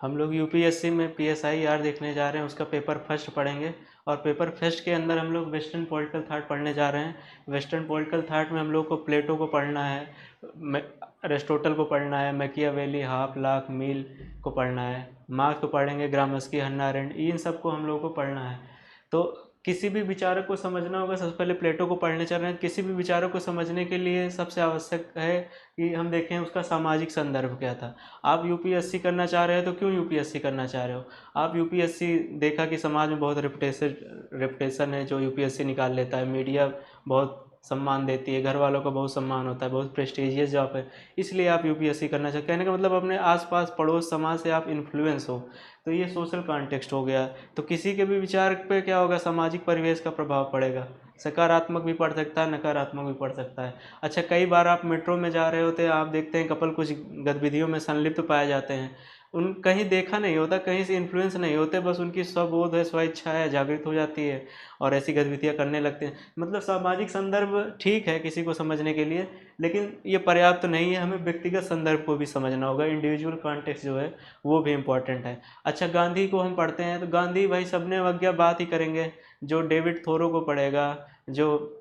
हम लोग यूपीएससी में पीएसआई आर देखने जा रहे हैं, उसका पेपर फर्स्ट पढ़ेंगे। और पेपर फर्स्ट के अंदर हम लोग वेस्टर्न पॉलिटिकल थाट पढ़ने जा रहे हैं। वेस्टर्न पॉलिटिकल थाट में हम लोग को प्लेटो को पढ़ना है, अरिस्टोटल को पढ़ना है, मैकियावेली, हाफ लाख, मील को पढ़ना है, मार्क्स को पढ़ेंगे, ग्रामस्की, हन्ना अरेंड, इन सबको हम लोगों को पढ़ना है। तो किसी भी विचारक को समझना होगा, सबसे पहले प्लेटो को पढ़ने चल रहे हैं। किसी भी विचारक को समझने के लिए सबसे आवश्यक है कि हम देखें उसका सामाजिक संदर्भ क्या था। आप यूपीएससी करना चाह रहे हो तो क्यों यूपीएससी करना चाह रहे हो? आप यूपीएससी देखा कि समाज में बहुत रेपुटेशन है जो यूपीएससी निकाल लेता है, मीडिया बहुत सम्मान देती है, घर वालों का बहुत सम्मान होता है, बहुत प्रेस्टिजियस जॉब है, इसलिए आप यूपीएससी करना चाहते। कहने का मतलब अपने आसपास पड़ोस समाज से आप इन्फ्लुएंस हो, तो ये सोशल कॉन्टेक्स्ट हो गया। तो किसी के भी विचार पे क्या होगा, सामाजिक परिवेश का प्रभाव पड़ेगा, सकारात्मक भी पड़ सकता है, नकारात्मक भी पड़ सकता है। अच्छा, कई बार आप मेट्रो में जा रहे होते हैं, आप देखते हैं कपल कुछ गतिविधियों में संलिप्त पाए जाते हैं, उन कहीं देखा नहीं होता, कहीं से इन्फ्लुएंस नहीं होते, बस उनकी स्वबोध है, स्वेच्छा है, जागृत हो जाती है और ऐसी गतिविधियां करने लगते हैं। मतलब सामाजिक संदर्भ ठीक है किसी को समझने के लिए, लेकिन ये पर्याप्त नहीं है, हमें व्यक्तिगत संदर्भ को भी समझना होगा, इंडिविजुअल कॉन्टेक्स्ट जो है वो भी इम्पोर्टेंट है। अच्छा, गांधी को हम पढ़ते हैं तो गांधी भाई सबने अवज्ञा बात ही करेंगे। जो डेविड थोरो को पढ़ेगा, जो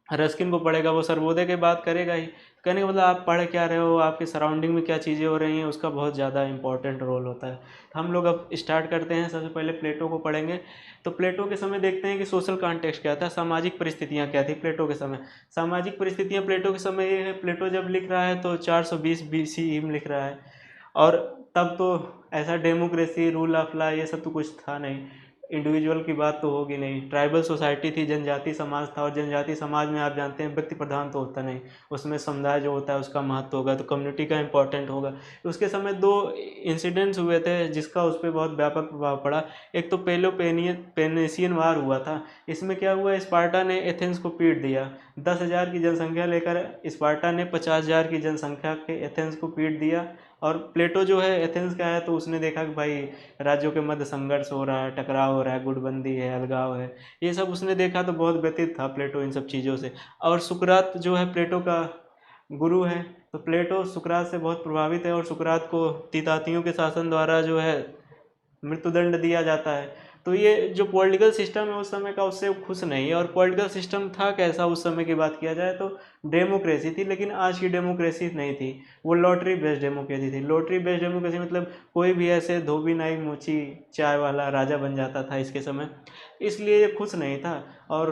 रस्किन को पढ़ेगा, वो सर्वोदय की बात करेगा ही। कहने का मतलब आप पढ़ क्या रहे हो, आपके सराउंडिंग में क्या चीज़ें हो रही हैं, उसका बहुत ज़्यादा इंपॉर्टेंट रोल होता है। तो हम लोग अब स्टार्ट करते हैं, सबसे पहले प्लेटो को पढ़ेंगे। तो प्लेटो के समय देखते हैं कि सोशल कॉन्टेक्स्ट क्या था, सामाजिक परिस्थितियाँ क्या थी प्लेटो के समय। सामाजिक परिस्थितियाँ प्लेटो के समय ये है, प्लेटो जब लिख रहा है तो 420 BCE में लिख रहा है, और तब तो ऐसा डेमोक्रेसी, रूल ऑफ लॉ, ये सब तो कुछ था नहीं, इंडिविजुअल की बात तो होगी नहीं, ट्राइबल सोसाइटी थी, जनजाति समाज था, और जनजाति समाज में आप जानते हैं व्यक्ति प्रधान तो होता नहीं, उसमें समुदाय जो होता है उसका महत्व होगा, तो कम्युनिटी का इम्पोर्टेंट होगा। उसके समय दो इंसिडेंट्स हुए थे जिसका उस पर बहुत व्यापक प्रभाव पड़ा। एक तो पेलोपेनेशियन वार हुआ था। इसमें क्या हुआ, स्पार्टा ने एथेंस को पीट दिया। 10,000 की जनसंख्या लेकर स्पार्टा ने 50,000 की जनसंख्या के एथेंस को पीट दिया। और प्लेटो जो है एथेंस का है, तो उसने देखा कि भाई राज्यों के मध्य संघर्ष हो रहा है, टकराव हो रहा है, गुटबंदी है, अलगाव है, ये सब उसने देखा, तो बहुत व्यथित था प्लेटो इन सब चीज़ों से। और सुकरात जो है प्लेटो का गुरु है, तो प्लेटो सुकरात से बहुत प्रभावित है, और सुकरात को तीतातियों के शासन द्वारा जो है मृत्युदंड दिया जाता है। तो ये जो पॉलिटिकल सिस्टम है उस समय का, उससे खुश नहीं है। और पॉलिटिकल सिस्टम था कैसा उस समय की बात किया जाए तो डेमोक्रेसी थी, लेकिन आज की डेमोक्रेसी नहीं थी, वो लॉटरी बेस्ड डेमोक्रेसी थी। लॉटरी बेस्ड डेमोक्रेसी मतलब कोई भी ऐसे धोबी नाई मोची चाय वाला राजा बन जाता था इसके समय, इसलिए ये खुश नहीं था। और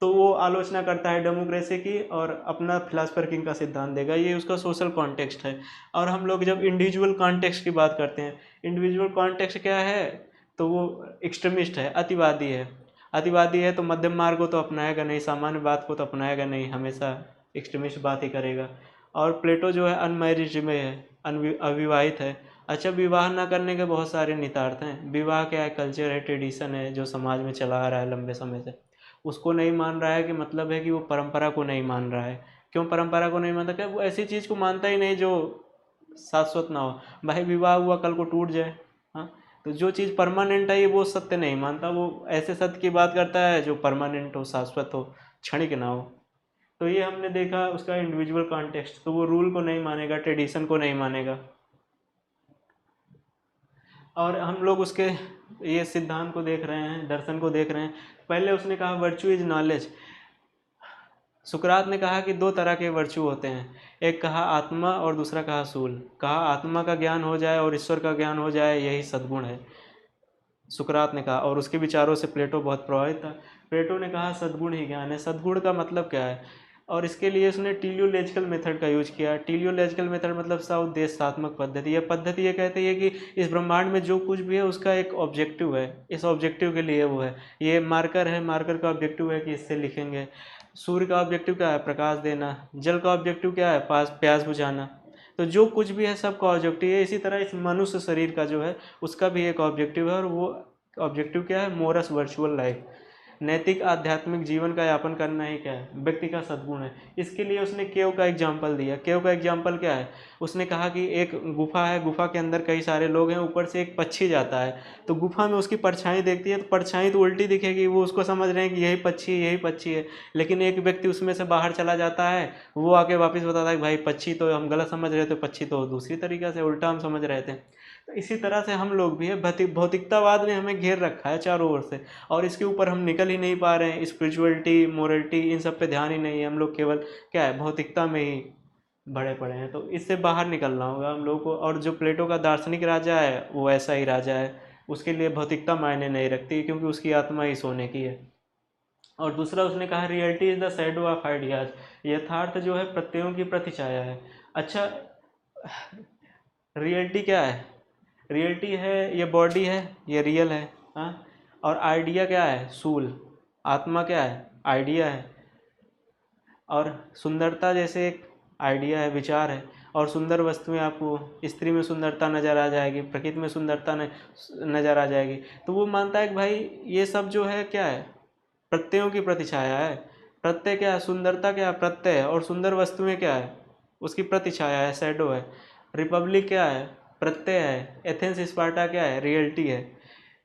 तो वो आलोचना करता है डेमोक्रेसी की और अपना फिलासफर किंग का सिद्धांत देगा, ये उसका सोशल कॉन्टेक्स्ट है। और हम लोग जब इंडिविजुअल कॉन्टेक्स्ट की बात करते हैं, इंडिविजुअल कॉन्टेक्स्ट क्या है, तो वो एक्सट्रीमिस्ट है, अतिवादी है। अतिवादी है तो मध्यम मार्ग को तो अपनाएगा नहीं, सामान्य बात को तो अपनाएगा नहीं, हमेशा एक्सट्रीमिस्ट बात ही करेगा। और प्लेटो जो है अनमैरिड में है, अविवाहित है। अच्छा, विवाह ना करने के बहुत सारे निहितार्थ हैं। विवाह क्या है, कल्चर है, ट्रेडिशन है, जो समाज में चला आ रहा है लंबे समय से, उसको नहीं मान रहा है कि मतलब है कि वो परंपरा को नहीं मान रहा है। क्यों परंपरा को नहीं मानता? क्या वो ऐसी चीज़ को मानता ही नहीं जो शाश्वत ना हो। भाई विवाह हुआ, कल को टूट जाए, हाँ, तो जो चीज़ परमानेंट है ये वो सत्य नहीं मानता, वो ऐसे सत्य की बात करता है जो परमानेंट हो, शाश्वत हो, क्षणिक ना हो। तो ये हमने देखा उसका इंडिविजुअल कॉन्टेक्स्ट, तो वो रूल को नहीं मानेगा, ट्रेडिशन को नहीं मानेगा। और हम लोग उसके ये सिद्धांत को देख रहे हैं, दर्शन को देख रहे हैं। पहले उसने कहा वर्च्यू इज नॉलेज। सुकरात ने कहा कि दो तरह के वर्चू होते हैं, एक कहा आत्मा और दूसरा कहा सूल। कहा आत्मा का ज्ञान हो जाए और ईश्वर का ज्ञान हो जाए, यही सद्गुण है, सुकरात ने कहा। और उसके विचारों से प्लेटो बहुत प्रभावित था। प्लेटो ने कहा सद्गुण ही ज्ञान है। सद्गुण का मतलब क्या है? और इसके लिए उसने टीलियोलॉजिकल मेथड का यूज किया। टीलियोलॉजिकल मेथड मतलब सउद्देश्यात्मक पद्धति। यह पद्धति ये कहती है कि इस ब्रह्मांड में जो कुछ भी है उसका एक ऑब्जेक्टिव है, इस ऑब्जेक्टिव के लिए वो है। ये मार्कर है, मार्कर का ऑब्जेक्टिव है कि इससे लिखेंगे। सूर्य का ऑब्जेक्टिव क्या है? प्रकाश देना। जल का ऑब्जेक्टिव क्या है? प्यास बुझाना। तो जो कुछ भी है सबका ऑब्जेक्टिव है। इसी तरह इस मनुष्य शरीर का जो है उसका भी एक ऑब्जेक्टिव है, और वो ऑब्जेक्टिव क्या है? मोरस वर्चुअल लाइफ, नैतिक आध्यात्मिक जीवन का यापन करना ही क्या है? व्यक्ति का सद्गुण है। इसके लिए उसने केव का एग्जाम्पल दिया। केव का एग्जाम्पल क्या है? उसने कहा कि एक गुफा है, गुफा के अंदर कई सारे लोग हैं, ऊपर से एक पक्षी जाता है, तो गुफा में उसकी परछाई देखती है, तो परछाई तो उल्टी दिखेगी, वो उसको समझ रहे हैं कि यही पक्षी है। लेकिन एक व्यक्ति उसमें से बाहर चला जाता है, वो आके वापस बताता है कि भाई पक्षी तो हम गलत समझ रहे थे, पक्षी तो दूसरी तरीके से उल्टा हम समझ रहे थे। तो इसी तरह से हम लोग भी है, भौतिकतावाद ने हमें घेर रखा है चारों ओर से, और इसके ऊपर हम निकल ही नहीं पा रहे हैं। स्पिरिचुअलिटी, मोरलिटी, इन सब पे ध्यान ही नहीं है, हम लोग केवल क्या है, भौतिकता में ही बड़े पड़े हैं। तो इससे बाहर निकलना होगा हम लोग को। और जो प्लेटो का दार्शनिक राजा है वो ऐसा ही राजा है, उसके लिए भौतिकता मायने नहीं रखती, क्योंकि उसकी आत्मा ही सोने की है। और दूसरा उसने कहा reality is the shadow of ideas, यथार्थ जो है प्रत्ययों की प्रतिछाया है। अच्छा, रियलिटी क्या है? रियलिटी है ये बॉडी है, ये रियल है, हाँ। और आइडिया क्या है? सूल। आत्मा क्या है? आइडिया है। और सुंदरता जैसे एक आइडिया है, विचार है। और सुंदर वस्तुएं, आपको स्त्री में सुंदरता नज़र आ जाएगी, प्रकृति में सुंदरता नज़र आ जाएगी। तो वो मानता है कि भाई ये सब जो है क्या है, प्रत्ययों की प्रतिछाया है। प्रत्यय क्या है? सुंदरता क्या है? प्रत्यय है। और सुंदर वस्तुएं क्या है? उसकी प्रतिछाया है, शैडो है। रिपब्लिक क्या है? प्रत्यय है। एथेंस स्पार्टा क्या है? रियलिटी है।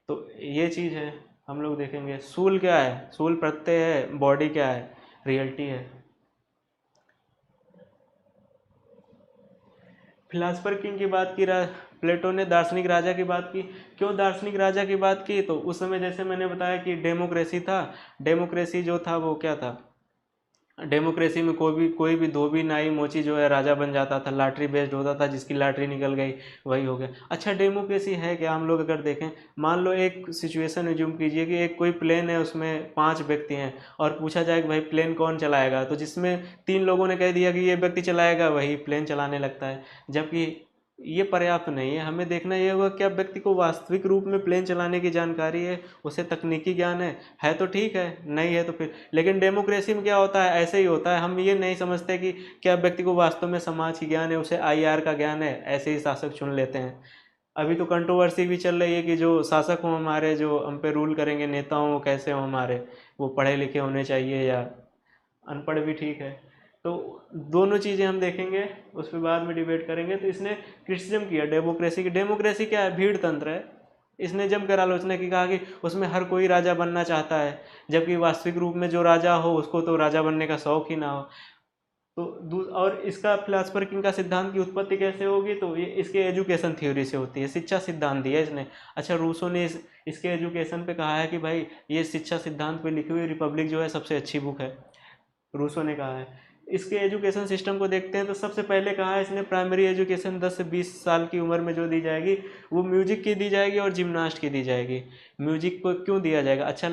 तो ये चीज़ है, हम लोग देखेंगे। सूल क्या है? सूल प्रत्यय है। बॉडी क्या है? रियलिटी है। फिलासफर किंग की बात की, प्लेटो ने दार्शनिक राजा की बात की। क्यों दार्शनिक राजा की बात की? तो उस समय जैसे मैंने बताया कि डेमोक्रेसी था। डेमोक्रेसी जो था वो क्या था? डेमोक्रेसी में कोई भी धोबी नाई मोची जो है राजा बन जाता था, लॉटरी बेस्ड होता था, जिसकी लॉटरी निकल गई वही हो गया। अच्छा, डेमोक्रेसी है क्या? हम लोग अगर देखें, मान लो एक सिचुएशन एज्यूम कीजिए कि एक कोई प्लेन है, उसमें 5 व्यक्ति हैं, और पूछा जाए कि भाई प्लेन कौन चलाएगा, तो जिसमें 3 लोगों ने कह दिया कि ये व्यक्ति चलाएगा, वही प्लेन चलाने लगता है। जबकि ये पर्याप्त नहीं है। हमें देखना ये होगा क्या व्यक्ति को वास्तविक रूप में प्लेन चलाने की जानकारी है, उसे तकनीकी ज्ञान है तो ठीक है, नहीं है तो फिर। लेकिन डेमोक्रेसी में क्या होता है? ऐसे ही होता है। हम ये नहीं समझते कि क्या व्यक्ति को वास्तव में समाज की ज्ञान है, उसे आईआर का ज्ञान है, ऐसे ही शासक चुन लेते हैं। अभी तो कंट्रोवर्सी भी चल रही है कि जो शासक हों हमारे, जो हम पे रूल करेंगे, नेता हों, वो कैसे हों हमारे, वो पढ़े लिखे होने चाहिए या अनपढ़ भी ठीक है। तो दोनों चीज़ें हम देखेंगे, उस पर बाद में डिबेट करेंगे। तो इसने क्रिटिसिज्म किया डेमोक्रेसी की। डेमोक्रेसी क्या है? भीड़ तंत्र है। इसने जमकर आलोचना की, कहा कि उसमें हर कोई राजा बनना चाहता है, जबकि वास्तविक रूप में जो राजा हो उसको तो राजा बनने का शौक ही ना हो। तो और इसका फिलासफर किंग का सिद्धांत की उत्पत्ति कैसे होगी? तो ये इसके एजुकेशन थ्योरी से होती है। शिक्षा सिद्धांत दिया इसने। अच्छा, रूसो ने इसके एजुकेशन पे कहा है कि भाई ये शिक्षा सिद्धांत पे लिखी हुई रिपब्लिक जो है सबसे अच्छी बुक है, रूसो ने कहा है। इसके एजुकेशन सिस्टम को देखते हैं तो सबसे पहले कहा है इसने, प्राइमरी एजुकेशन 10 से 20 साल की उम्र में जो दी जाएगी वो म्यूजिक की दी जाएगी और जिम्नास्ट की दी जाएगी। म्यूजिक को क्यों दिया जाएगा? अच्छा,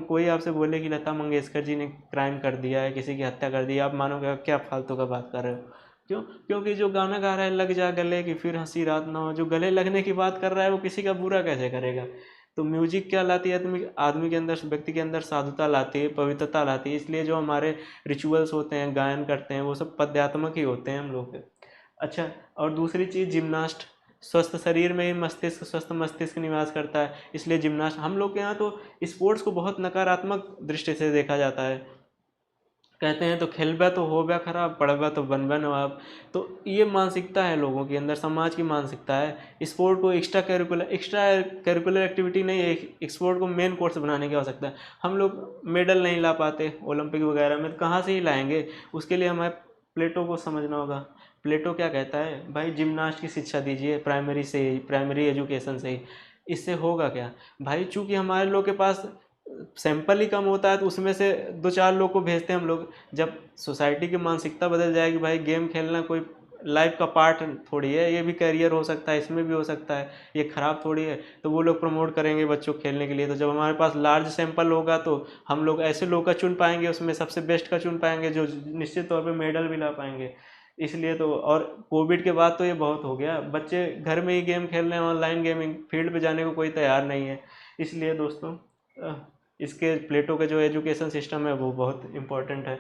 कोई आपसे बोले कि लता मंगेशकर जी ने क्राइम कर दिया है, किसी की हत्या कर दी है, आप मानोगे क्या फालतू का बात कर रहे हो? क्यों? क्योंकि जो गाना गा रहा है लग जा गले कि फिर हंसी रात ना हो, जो गले लगने की बात कर रहा है वो किसी का बुरा कैसे करेगा? तो म्यूजिक क्या लाती है? आदमी आदमी के अंदर, व्यक्ति के अंदर साधुता लाती है, पवित्रता लाती है। इसलिए जो हमारे रिचुअल्स होते हैं, गायन करते हैं, वो सब पद्यात्मक ही होते हैं हम लोग के। अच्छा, और दूसरी चीज़ जिम्नास्ट, स्वस्थ शरीर में ही मस्तिष्क, स्वस्थ मस्तिष्क निवास करता है, इसलिए जिम्नास्ट। हम लोग के यहाँ तो स्पोर्ट्स को बहुत नकारात्मक दृष्टि से देखा जाता है। कहते हैं तो खेलबा तो होबा खराब, पढ़बा तो बनबा नवाब। तो ये मानसिकता है लोगों के अंदर, समाज की मानसिकता है। स्पोर्ट को एक्स्ट्रा करिकुलर एक्टिविटी नहीं है, स्पोर्ट को मेन कोर्स बनाने की आवश्यकता है। हम लोग मेडल नहीं ला पाते ओलंपिक वगैरह में, तो कहाँ से ही लाएंगे? उसके लिए हमें प्लेटो को समझना होगा। प्लेटो क्या कहता है? भाई जिम्नास्ट की शिक्षा दीजिए प्राइमरी से ही, प्राइमरी एजुकेशन से ही। इससे होगा क्या? भाई चूंकि हमारे लोग के पास सैंपल ही कम होता है, तो उसमें से 2-4 लोग को भेजते हैं हम लोग। जब सोसाइटी की मानसिकता बदल जाएगी, भाई गेम खेलना कोई लाइफ का पार्ट थोड़ी है, ये भी करियर हो सकता है, इसमें भी हो सकता है, ये खराब थोड़ी है, तो वो लोग प्रमोट करेंगे बच्चों को खेलने के लिए। तो जब हमारे पास लार्ज सैंपल होगा तो हम लोग ऐसे लोग का चुन पाएंगे, उसमें सबसे बेस्ट का चुन पाएंगे, जो निश्चित तौर पर मेडल भी ला पाएंगे। इसलिए तो, और कोविड के बाद तो ये बहुत हो गया, बच्चे घर में ही गेम खेल रहे हैं, ऑनलाइन गेमिंग, फील्ड पे जाने को कोई तैयार नहीं है। इसलिए दोस्तों, इसके प्लेटो के जो एजुकेशन सिस्टम है वो बहुत इम्पोर्टेंट है।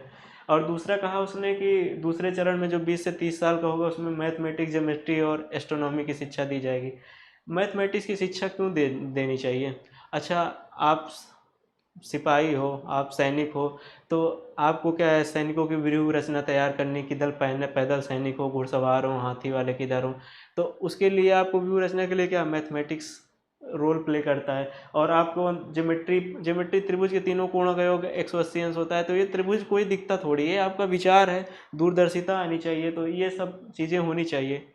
और दूसरा कहा उसने कि दूसरे चरण में जो 20 से 30 साल का होगा उसमें मैथमेटिक्स, ज्योमेट्री और एस्ट्रोनॉमी की शिक्षा दी जाएगी। मैथमेटिक्स की शिक्षा क्यों देनी चाहिए? अच्छा, आप सिपाही हो, आप सैनिक हो, तो आपको क्या है, सैनिकों की व्यूह रचना तैयार करनी, किधर पैदल सैनिक हो, घुड़सवार हो, हाथी वाले किधर हो, तो उसके लिए आपको व्यूह रचना के लिए क्या मैथमेटिक्स रोल प्ले करता है। और आपको ज्योमेट्री त्रिभुज के तीनों कोणों का योग 180 अंश होता है। तो ये त्रिभुज कोई दिखता थोड़ी है, आपका विचार है, दूरदर्शिता आनी चाहिए, तो ये सब चीज़ें होनी चाहिए।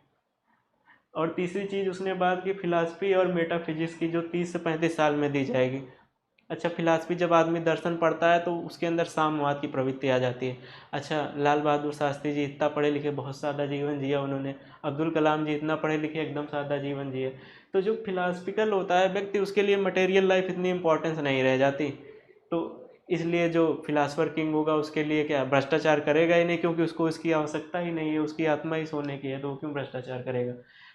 और तीसरी चीज़ उसने बात की फिलासफी और मेटाफिजिक्स की, जो 30 से 35 साल में दी जाएगी। अच्छा, फिलासफी जब आदमी दर्शन पढ़ता है तो उसके अंदर साम्यवाद की प्रवृत्ति आ जाती है। अच्छा, लाल बहादुर शास्त्री जी इतना पढ़े लिखे, बहुत सादा जीवन जिया उन्होंने। अब्दुल कलाम जी इतना पढ़े लिखे, एकदम सादा जीवन जिए। तो जो फिलासफिकल होता है व्यक्ति, उसके लिए मटेरियल लाइफ इतनी इंपॉर्टेंस नहीं रह जाती। तो इसलिए जो फिलासफर किंग होगा उसके लिए क्या भ्रष्टाचार करेगा ही नहीं, क्योंकि उसको इसकी आवश्यकता ही नहीं है, उसकी आत्मा ही सोने की है, तो वो क्यों भ्रष्टाचार करेगा।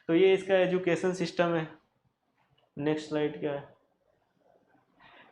तो ये इसका एजुकेशन सिस्टम है। नेक्स्ट स्लाइड क्या है?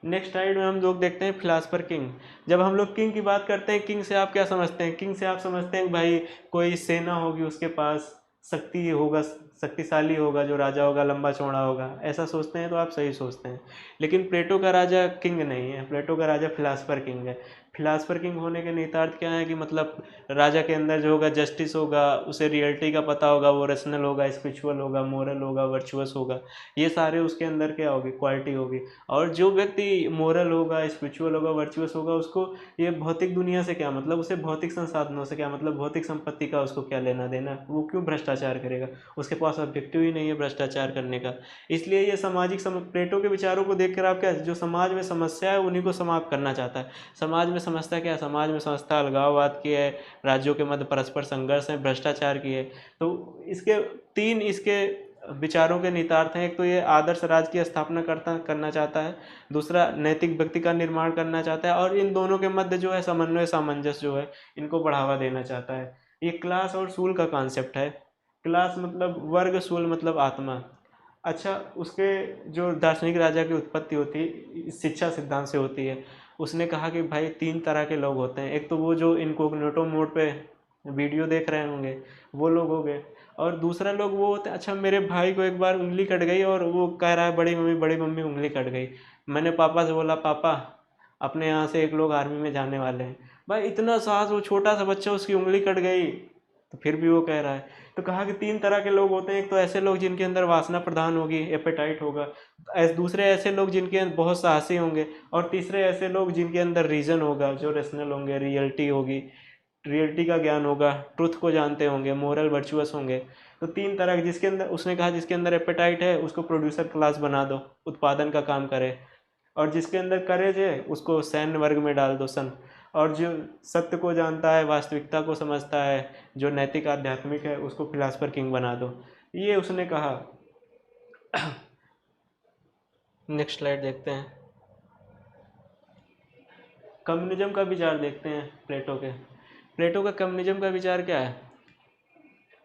नेक्स्ट स्लाइड में हम लोग देखते हैं फिलासफर किंग। जब हम लोग किंग की बात करते हैं, किंग से आप क्या समझते हैं? किंग से आप समझते हैं कि भाई कोई सेना होगी, उसके पास शक्ति होगा, शक्तिशाली होगा, जो राजा होगा लंबा चौड़ा होगा, ऐसा सोचते हैं तो आप सही सोचते हैं। लेकिन प्लेटो का राजा किंग नहीं है, प्लेटो का राजा फिलासफर किंग है। फिलासफर किंग होने के निहितार्थ क्या है कि मतलब राजा के अंदर जो होगा जस्टिस होगा, उसे रियलिटी का पता होगा, वो रेशनल होगा, स्पिरिचुअल होगा, मोरल होगा, वर्चुअस होगा। ये सारे उसके अंदर क्या होगी, क्वालिटी होगी। और जो व्यक्ति मोरल होगा, स्पिरिचुअल होगा, वर्चुअस होगा, उसको ये भौतिक दुनिया से क्या मतलब, उसे भौतिक संसाधनों से क्या मतलब, भौतिक संपत्ति का उसको क्या लेना देना, वो क्यों भ्रष्टाचार करेगा? उसके पास ऑब्जेक्टिव ही नहीं है भ्रष्टाचार करने का। इसलिए ये सामाजिक प्लेटो के विचारों को देखकर आप क्या, जो समाज में समस्या है उन्हीं को समाप्त करना चाहता है। समाज में समस्या क्या है? समाज में समस्या अलगाववाद की है, राज्यों के मध्य परस्पर संघर्ष है, भ्रष्टाचार की है। तो इसके तीन इसके विचारों के निहितार्थ हैं। एक तो ये आदर्श राज्य की स्थापना करना चाहता है, दूसरा नैतिक व्यक्ति का निर्माण करना चाहता है, और इन दोनों के मध्य जो है समन्वय सामंजस्य जो है, इनको बढ़ावा देना चाहता है। ये क्लास और सूल का कॉन्सेप्ट है। क्लास मतलब वर्ग, सूल मतलब आत्मा। अच्छा, उसके जो दार्शनिक राजा की उत्पत्ति होती है शिक्षा सिद्धांत से होती है। उसने कहा कि भाई तीन तरह के लोग होते हैं। एक तो वो जो इनकोग्निटो मोड पे वीडियो देख रहे होंगे, वो लोग हो गए। और दूसरा लोग वो होते हैं, अच्छा मेरे भाई को एक बार उंगली कट गई और वो कह रहा है बड़ी मम्मी उंगली कट गई। मैंने पापा से बोला, पापा अपने यहाँ से एक लोग आर्मी में जाने वाले हैं। भाई इतना साहस, वो छोटा सा बच्चा, उसकी उंगली कट गई तो फिर भी वो कह रहा है। तो कहा कि तीन तरह के लोग होते हैं। एक तो ऐसे लोग जिनके अंदर वासना प्रधान होगी, एपेटाइट होगा। दूसरे ऐसे लोग जिनके अंदर बहुत साहसी होंगे। और तीसरे ऐसे लोग जिनके अंदर रीजन होगा, जो रेशनल होंगे, रियलिटी होगी, रियलिटी का ज्ञान होगा, ट्रुथ को जानते होंगे, मोरल वर्चुअस होंगे। तो तीन तरह के, जिसके अंदर उसने कहा जिसके अंदर एपेटाइट है उसको प्रोड्यूसर क्लास बना दो, उत्पादन का काम करे। और जिसके अंदर करेज है उसको सैन्य वर्ग में डाल दो, सन। और जो सत्य को जानता है, वास्तविकता को समझता है, जो नैतिक आध्यात्मिक है, उसको फिलासफर किंग बना दो। ये उसने कहा। नेक्स्ट स्लाइड देखते हैं। कम्युनिज्म का विचार देखते हैं प्लेटो के। प्लेटो का कम्युनिज्म का विचार क्या है?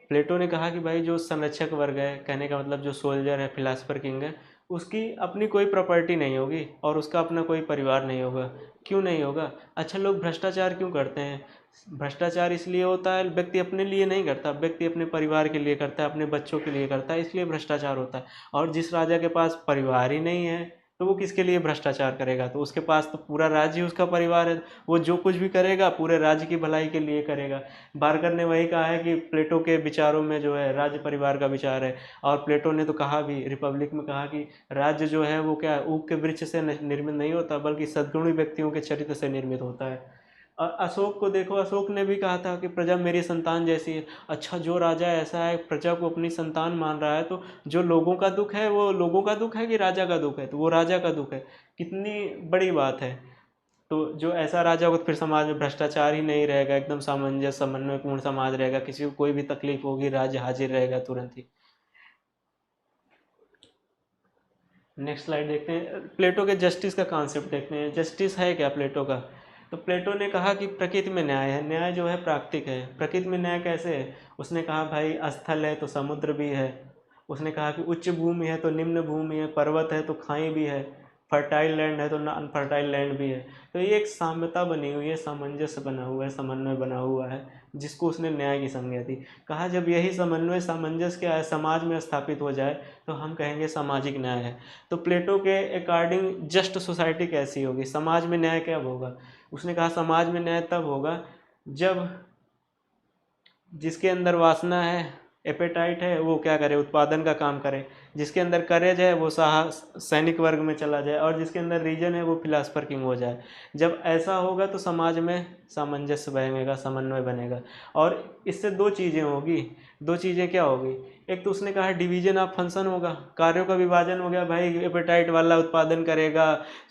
प्लेटो ने कहा कि भाई जो संरक्षक वर्ग है, कहने का मतलब जो सोल्जर है, फिलासफर किंग है, उसकी अपनी कोई प्रॉपर्टी नहीं होगी और उसका अपना कोई परिवार नहीं होगा। क्यों नहीं होगा? अच्छा, लोग भ्रष्टाचार क्यों करते हैं? भ्रष्टाचार इसलिए होता है, व्यक्ति अपने लिए नहीं करता, व्यक्ति अपने परिवार के लिए करता है, अपने बच्चों के लिए करता है, इसलिए भ्रष्टाचार होता है। और जिस राजा के पास परिवार ही नहीं है तो वो किसके लिए भ्रष्टाचार करेगा? तो उसके पास तो पूरा राज्य ही उसका परिवार है। वो जो कुछ भी करेगा पूरे राज्य की भलाई के लिए करेगा। बार्कर ने वही कहा है कि प्लेटो के विचारों में जो है राज्य परिवार का विचार है। और प्लेटो ने तो कहा भी, रिपब्लिक में कहा कि राज्य जो है वो क्या ऊख के वृक्ष से निर्मित नहीं होता, बल्कि सद्गुणी व्यक्तियों के चरित्र से निर्मित होता है। और अशोक को देखो, अशोक ने भी कहा था कि प्रजा मेरी संतान जैसी है। अच्छा, जो राजा ऐसा है, प्रजा को अपनी संतान मान रहा है, तो जो लोगों का दुख है वो लोगों का दुख है कि राजा का दुख है? तो वो राजा का दुख है। कितनी बड़ी बात है। तो जो ऐसा राजा होगा तो फिर समाज में भ्रष्टाचार ही नहीं रहेगा, एकदम सामंजस्य समन्वयपूर्ण समाज रहेगा। किसी को कोई भी तकलीफ होगी, राज्य हाजिर रहेगा तुरंत ही। नेक्स्ट स्लाइड देखते हैं। प्लेटो के जस्टिस का कॉन्सेप्ट देखते हैं। जस्टिस है क्या प्लेटो का? तो प्लेटो ने कहा कि प्रकृति में न्याय है, न्याय जो है प्राकृतिक है। प्रकृति में न्याय कैसे है? उसने कहा भाई स्थल है तो समुद्र भी है। उसने कहा कि उच्च भूमि है तो निम्न भूमि है, पर्वत है तो खाई भी है, फर्टाइल लैंड है तो अनफर्टाइल लैंड भी है। तो ये एक साम्यता बनी हुई है, सामंजस्य बना हुआ है, समन्वय बना हुआ है, जिसको उसने न्याय की संज्ञा दी। कहा जब यही समन्वय सामंजस्य क्या है समाज में स्थापित हो जाए तो हम कहेंगे सामाजिक न्याय है। तो प्लेटो के अकॉर्डिंग जस्ट सोसाइटी कैसी होगी, समाज में न्याय कब होगा? उसने कहा समाज में न्याय तब होगा जब जिसके अंदर वासना है, एपेटाइट है, वो क्या करे, उत्पादन का काम करे। जिसके अंदर करेज है वो साहस सैनिक वर्ग में चला जाए, और जिसके अंदर रीजन है वो फिलासफर किंग हो जाए। जब ऐसा होगा तो समाज में सामंजस्य बनेगा, समन्वय बनेगा। और इससे दो चीज़ें होगी। दो चीज़ें क्या होगी, एक तो उसने कहा डिवीजन ऑफ फंक्शन होगा, कार्यों का विभाजन हो गया, भाई एपेटाइट वाला उत्पादन करेगा,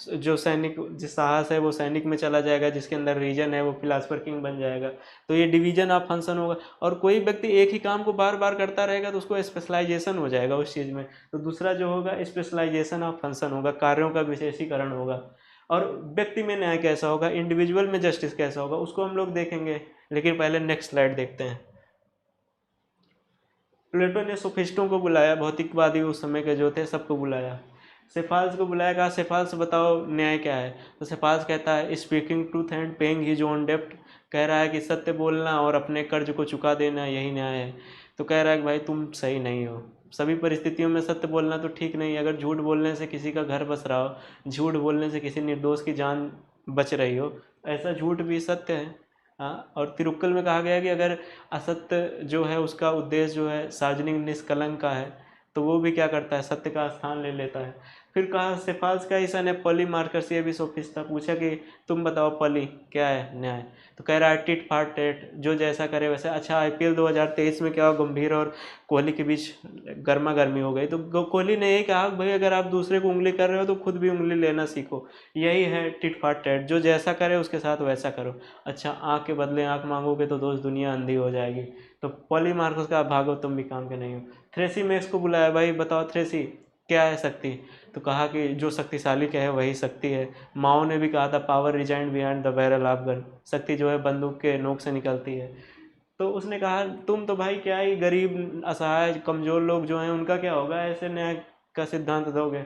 जो सैनिक जिस साहस है वो सैनिक में चला जाएगा, जिसके अंदर रीजन है वो फिलासफर किंग बन जाएगा, तो ये डिवीजन ऑफ फंक्शन होगा। और कोई व्यक्ति एक ही काम को बार बार करता रहेगा तो उसको स्पेशलाइजेशन हो जाएगा उस चीज़ में। तो दूसरा जो होगा स्पेशलाइजेशन ऑफ फंक्शन होगा, कार्यों का विशेषीकरण होगा। और व्यक्ति में न्याय कैसा होगा, इंडिविजुअल में जस्टिस कैसा होगा, उसको हम लोग देखेंगे। लेकिन पहले नेक्स्ट स्लाइड देखते हैं। प्लेटो ने सोफिस्टों को बुलाया, भौतिकवादी उस समय के जो थे सबको बुलाया। सेफाल्स को बुलाया, कहा सेफाल्स बताओ न्याय क्या है। तो सेफाल्स कहता है speaking truth and paying his own डेप्ट, कह रहा है कि सत्य बोलना और अपने कर्ज को चुका देना यही न्याय है। तो कह रहा है कि भाई तुम सही नहीं हो, सभी परिस्थितियों में सत्य बोलना तो ठीक नहीं है। अगर झूठ बोलने से किसी का घर बस रहा हो, झूठ बोलने से किसी निर्दोष की जान बच रही हो, ऐसा झूठ भी सत्य है। हाँ, और तिरुक्कल में कहा गया है कि अगर असत्य जो है उसका उद्देश्य जो है सार्वजनिक निष्कलंक का है, तो वो भी क्या करता है, सत्य का स्थान ले लेता है। फिर कहा सेफाल्स का ईसा ने पॉली मार्कस, ये भी सोफिस्ट था, पूछा कि तुम बताओ पॉली क्या है न्याय। तो कह रहा है टिट फॉर टेट, जो जैसा करे वैसे। अच्छा, आईपीएल 2023 में क्या हुआ, गंभीर और कोहली के बीच गर्मा गर्मी हो गई। तो कोहली ने यही कहा भाई अगर आप दूसरे को उंगली कर रहे हो तो खुद भी उंगली लेना सीखो, यही है टिट फॉर टेट, जो जैसा करे उसके साथ वैसा करो। अच्छा, आँख के बदले आँख मांगोगे तो दोस्त दुनिया अंधी हो जाएगी। तो पॉली मार्कस का भागो तुम भी काम के नहीं हो। थ्रेसी मैक्स को बुलाया, भाई बताओ थ्रेसी क्या है शक्ति। तो कहा कि जो शक्तिशाली कहे वही शक्ति है। माओ ने भी कहा था power resides behind the barrel of gun, शक्ति जो है बंदूक के नोक से निकलती है। तो उसने कहा तुम तो भाई क्या ही गरीब असहाय कमजोर लोग जो हैं उनका क्या होगा, ऐसे न्याय का सिद्धांत दोगे।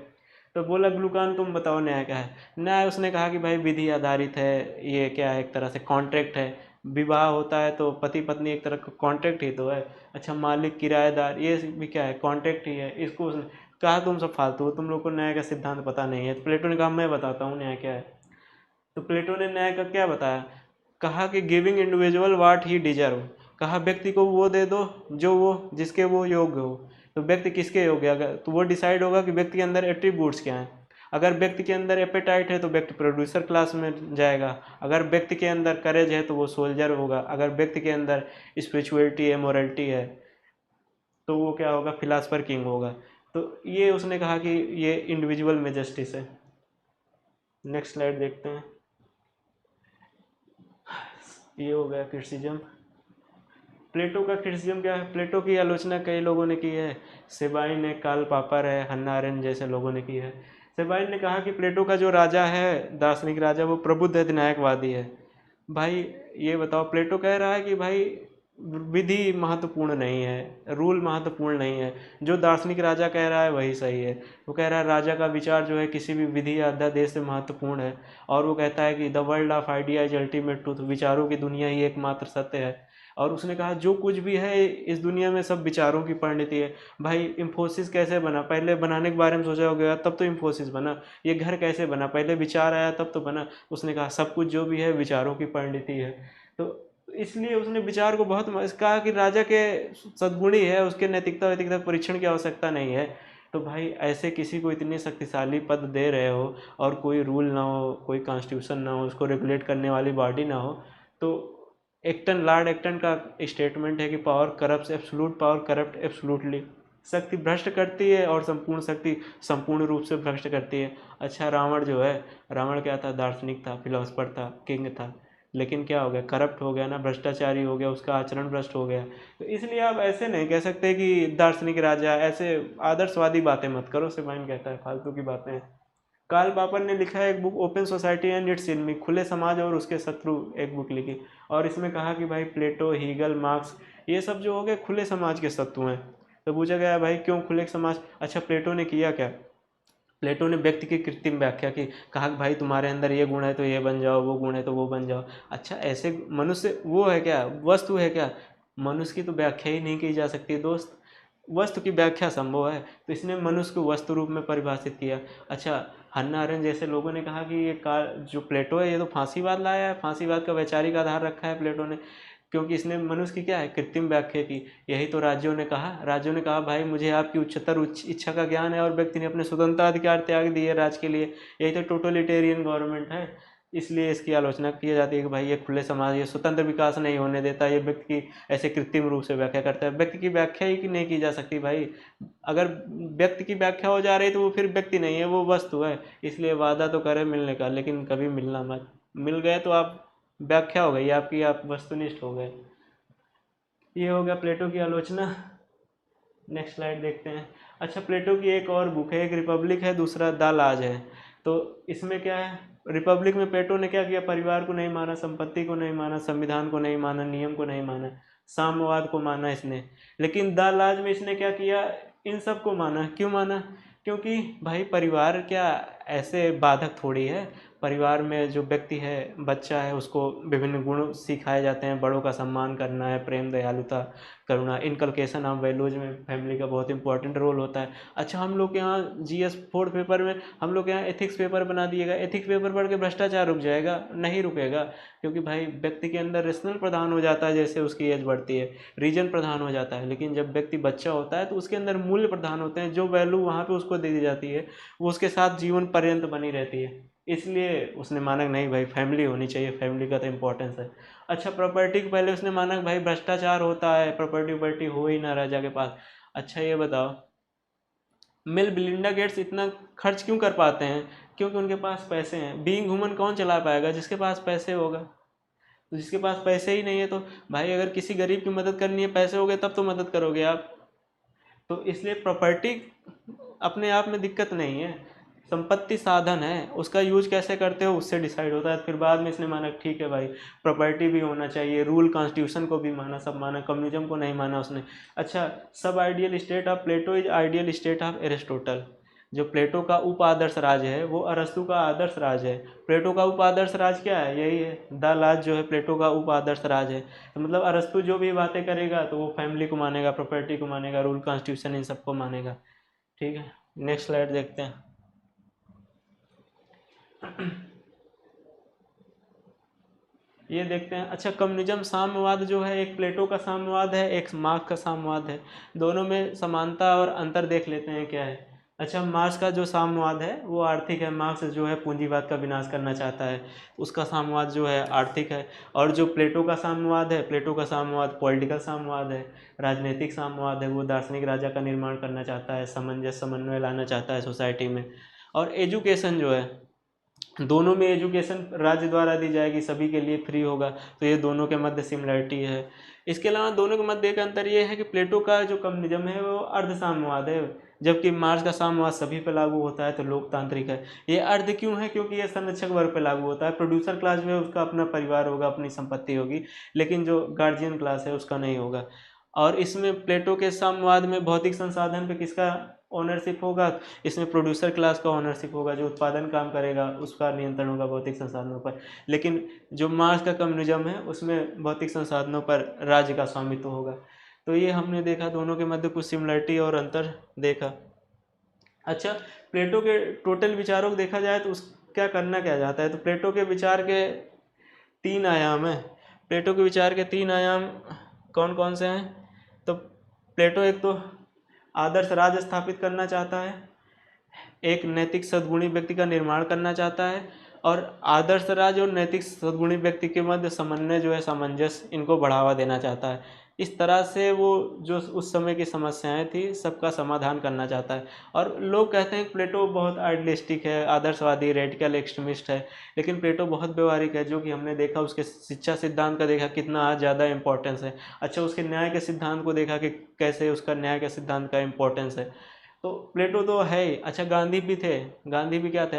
तो बोला ग्लूकान तुम बताओ न्याय क्या है। न्याय उसने कहा कि भाई विधि आधारित है, ये क्या है, एक तरह से कॉन्ट्रैक्ट है। विवाह होता है तो पति पत्नी एक तरह का कॉन्ट्रैक्ट ही तो है। अच्छा, मालिक किराएदार ये भी क्या है, कॉन्ट्रैक्ट ही है। इसको उसने कहा तुम सब फालतू हो, तुम लोग को न्याय का सिद्धांत पता नहीं है। तो प्लेटो ने कहा मैं बताता हूँ न्याय क्या है। तो प्लेटो ने न्याय का क्या बताया, कहा कि giving individual what he deserve, कहा व्यक्ति को वो दे दो जो वो जिसके वो योग्य हो। तो व्यक्ति किसके योग्य, अगर तो वो डिसाइड होगा कि व्यक्ति के अंदर एट्रीब्यूट्स क्या हैं। अगर व्यक्ति के अंदर एपेटाइट है तो व्यक्ति प्रोड्यूसर क्लास में जाएगा। अगर व्यक्ति के अंदर करेज है तो वो सोल्जर होगा। अगर व्यक्ति के अंदर स्पिरिचुअलिटी है, मोरलिटी है, तो वो क्या होगा, फिलासफर किंग होगा। तो ये उसने कहा कि ये इंडिविजुअल में जस्टिस है। नेक्स्ट स्लाइड देखते हैं। ये हो गया क्रिटिसिज्म। प्लेटो का क्रिटिसिज्म क्या है, प्लेटो की आलोचना कई लोगों ने की है। सेबाइन ने, कार्ल पापर है, हन्ना अरेंट जैसे लोगों ने की है। सेबाइन ने कहा कि प्लेटो का जो राजा है, दार्शनिक राजा, वो प्रबुद्ध अधिनायकवादी है। भाई ये बताओ, प्लेटो कह रहा है कि भाई विधि महत्वपूर्ण नहीं है, रूल महत्वपूर्ण नहीं है, जो दार्शनिक राजा कह रहा है वही सही है। वो कह रहा है राजा का विचार जो है किसी भी विधि या अध्यादेश से महत्वपूर्ण है। और वो कहता है कि the world of idea is ultimate truth, विचारों की दुनिया ही एकमात्र सत्य है। और उसने कहा जो कुछ भी है इस दुनिया में सब विचारों की परिणति है। भाई इंफोसिस कैसे बना, पहले बनाने के बारे में सोचा होगा तब तो इंफोसिस बना। ये घर कैसे बना, पहले विचार आया तब तो बना। उसने कहा सब कुछ जो भी है विचारों की परिणति है। तो इसलिए उसने विचार को बहुत कहा कि राजा के सद्गुणी है, उसके नैतिकता वैतिकता परीक्षण की आवश्यकता नहीं है। तो भाई ऐसे किसी को इतनी शक्तिशाली पद दे रहे हो और कोई रूल ना हो, कोई कॉन्स्टिट्यूशन ना हो, उसको रेगुलेट करने वाली बॉडी ना हो, तो एक्टन, लॉर्ड एक्टन का स्टेटमेंट है कि power corrupt absolute, power corrupt absolutely, शक्ति भ्रष्ट करती है और संपूर्ण शक्ति संपूर्ण रूप से भ्रष्ट करती है। अच्छा, रावण जो है, रावण क्या था, दार्शनिक था, फिलोसफर था, किंग था, लेकिन क्या हो गया, करप्ट हो गया ना, भ्रष्टाचारी हो गया, उसका आचरण भ्रष्ट हो गया। तो इसलिए आप ऐसे नहीं कह सकते कि दार्शनिक राजा, ऐसे आदर्शवादी बातें मत करो, सेबाइन कहता है फालतू की बातें हैं। कार्ल पापर ने लिखा है एक book, open society and it's enemy, खुले समाज और उसके शत्रु, एक बुक लिखी। और इसमें कहा कि भाई प्लेटो, हीगल, मार्क्स, ये सब जो हो गए खुले समाज के शत्रु हैं। तो पूछा गया भाई क्यों खुले समाज। अच्छा, प्लेटो ने किया क्या, प्लेटो ने व्यक्ति की कृत्रिम व्याख्या की, कहा कि भाई तुम्हारे अंदर ये गुण है तो ये बन जाओ, वो गुण है तो वो बन जाओ। अच्छा, ऐसे मनुष्य वो है क्या, वस्तु है क्या, मनुष्य की तो व्याख्या ही नहीं की जा सकती दोस्त, वस्तु की व्याख्या संभव है। तो इसने मनुष्य को वस्तु रूप में परिभाषित किया। अच्छा, हन्ना अरेंट जैसे लोगों ने कहा कि ये जो प्लेटो है ये तो फांसीवाद लाया है, फांसीवाद का वैचारिक आधार रखा है प्लेटो ने, क्योंकि इसने मनुष्य की क्या है, कृत्रिम व्याख्या की। यही तो राज्यों ने कहा, राज्यों ने कहा भाई मुझे आपकी उच्चतर इच्छा का ज्ञान है, और व्यक्ति ने अपने स्वतंत्रता अधिकार त्याग दिए राज के लिए। यही तो टोटलिटेरियन गवर्नमेंट है। इसलिए इसकी आलोचना की जाती है कि भाई ये खुले समाज, ये स्वतंत्र विकास नहीं होने देता, ये व्यक्ति की ऐसे कृत्रिम रूप से व्याख्या करता है। व्यक्ति की व्याख्या ही नहीं की जा सकती भाई। अगर व्यक्ति की व्याख्या हो जा रही तो वो फिर व्यक्ति नहीं है, वो वस्तु है। इसलिए वादा तो करें मिलने का, लेकिन कभी मिलना मत। मिल गए तो आप व्याख्या हो गई आपकी, आप वस्तुनिष्ठ हो गए। ये हो गया प्लेटो की आलोचना। नेक्स्ट स्लाइड देखते हैं। अच्छा, प्लेटो की एक और बुक है, एक रिपब्लिक है, दूसरा द लाज है। तो इसमें क्या है, रिपब्लिक में प्लेटो ने क्या किया, परिवार को नहीं माना, संपत्ति को नहीं माना, संविधान को नहीं माना, नियम को नहीं माना, साम्यवाद को माना इसने। लेकिन द लाज में इसने क्या किया, इन सब को माना। क्यों माना, क्योंकि भाई परिवार क्या ऐसे बाधक थोड़ी है। परिवार में जो व्यक्ति है, बच्चा है, उसको विभिन्न गुण सिखाए जाते हैं। बड़ों का सम्मान करना है, प्रेम, दयालुता, करुणा, इनकलकेशन ऑफ वैल्यूज में फैमिली का बहुत इंपॉर्टेंट रोल होता है। अच्छा, हम लोग के यहाँ GS 4 पेपर में हम लोग के यहाँ एथिक्स पेपर बना दिएगा। एथिक्स पेपर पढ़ के भ्रष्टाचार रुक जाएगा? नहीं रुकेगा, क्योंकि भाई व्यक्ति के अंदर रेशनल प्रधान हो जाता है जैसे उसकी एज बढ़ती है, रीजन प्रधान हो जाता है। लेकिन जब व्यक्ति बच्चा होता है तो उसके अंदर मूल्य प्रधान होते हैं। जो वैल्यू वहाँ पे उसको दे दी जाती है वो उसके साथ जीवन पर्यंत बनी रहती है। इसलिए उसने माना कि नहीं भाई फैमिली होनी चाहिए, फैमिली का तो इम्पोर्टेंस है। अच्छा, प्रॉपर्टी के पहले उसने माना कि भाई भ्रष्टाचार होता है, प्रॉपर्टी वर्टी हो ही ना राजा के पास। अच्छा, ये बताओ मिल बिलिंडा गेट्स इतना खर्च क्यों कर पाते हैं? क्योंकि उनके पास पैसे हैं। बीइंग ह्यूमन कौन चला पाएगा? जिसके पास पैसे होगा। तो जिसके पास पैसे ही नहीं है तो भाई अगर किसी गरीब की मदद करनी है, पैसे हो गए तब तो मदद करोगे आप। तो इसलिए प्रॉपर्टी अपने आप में दिक्कत नहीं है, संपत्ति साधन है, उसका यूज कैसे करते हो उससे डिसाइड होता है। फिर बाद में इसने माना ठीक है भाई प्रॉपर्टी भी होना चाहिए, रूल कॉन्स्टिट्यूशन को भी माना, सब माना, कम्युनिज्म को नहीं माना उसने। अच्छा, सब ideal state of Plato is ideal state of Aristotle. जो प्लेटो का उप आदर्श राज है वो अरस्तु का आदर्श राज है। प्लेटो का उप आदर्श राज क्या है? यही है, द लाज जो है प्लेटो का उप आदर्श राज है। तो मतलब अरस्तु जो भी बातें करेगा तो वो फैमिली को मानेगा, प्रॉपर्टी को मानेगा, रूल कॉन्स्टिट्यूशन इन सबको मानेगा। ठीक है, नेक्स्ट स्लाइड देखते हैं। ये देखते हैं। अच्छा, कम्युनिज्म साम्यवाद जो है, एक प्लेटो का साम्यवाद है, एक मार्क्स का साम्यवाद है। दोनों में समानता और अंतर देख लेते हैं क्या है। अच्छा, मार्क्स का जो साम्यवाद है वो आर्थिक है। मार्क्स जो है पूंजीवाद का विनाश करना चाहता है, उसका साम्यवाद जो है आर्थिक है। और जो प्लेटो का साम्यवाद है, प्लेटो का साम्यवाद पॉलिटिकल साम्यवाद है, राजनीतिक साम्यवाद है। वो दार्शनिक राजा का निर्माण करना चाहता है, सामंजस्य समन्वय लाना चाहता है सोसाइटी में। और एजुकेशन जो है, दोनों में एजुकेशन राज्य द्वारा दी जाएगी, सभी के लिए फ्री होगा। तो ये दोनों के मध्य सिमिलरिटी है। इसके अलावा दोनों के मध्य एक अंतर ये है कि प्लेटो का जो कम्युनिज्म है वो अर्ध साम्यवाद है, जबकि मार्क्स का साम्यवाद सभी पे लागू होता है, तो लोकतांत्रिक है। ये अर्ध क्यों है? क्योंकि ये संरक्षक वर्ग पे लागू होता है। प्रोड्यूसर क्लास जो है उसका अपना परिवार होगा, अपनी संपत्ति होगी, लेकिन जो गार्जियन क्लास है उसका नहीं होगा। और इसमें प्लेटो के साम्यवाद में भौतिक संसाधन पे किसका ओनरशिप होगा? इसमें प्रोड्यूसर क्लास का ओनरशिप होगा, जो उत्पादन काम करेगा उसका नियंत्रण होगा भौतिक संसाधनों पर। लेकिन जो मार्क्स का कम्युनिज्म है उसमें भौतिक संसाधनों पर राज्य का स्वामित्व होगा। तो ये हमने देखा, दोनों के मध्य कुछ सिमिलरिटी और अंतर देखा। अच्छा, प्लेटो के टोटल विचारों को देखा जाए तो उस क्या करना क्या चाहता है, तो प्लेटो के विचार के 3 आयाम है। प्लेटो के विचार के 3 आयाम कौन कौन से हैं? तो प्लेटो एक तो आदर्श राज स्थापित करना चाहता है, एक नैतिक सद्गुणी व्यक्ति का निर्माण करना चाहता है, और आदर्श राज और नैतिक सद्गुणी व्यक्ति के मध्य समन्वय जो है, सामंजस्य, इनको बढ़ावा देना चाहता है। इस तरह से वो जो उस समय की समस्याएं थी सबका समाधान करना चाहता है। और लोग कहते हैं कि प्लेटो बहुत आइडियलिस्टिक है, आदर्शवादी, रेडिकल एक्सट्रीमिस्ट है, लेकिन प्लेटो बहुत व्यवहारिक है, जो कि हमने देखा उसके शिक्षा सिद्धांत का देखा कितना ज़्यादा इंपॉर्टेंस है। अच्छा, उसके न्याय के सिद्धांत को देखा कि कैसे उसका न्याय के सिद्धांत का इंपॉर्टेंस है। तो प्लेटो तो है ही। अच्छा, गांधी भी थे। गांधी भी क्या थे?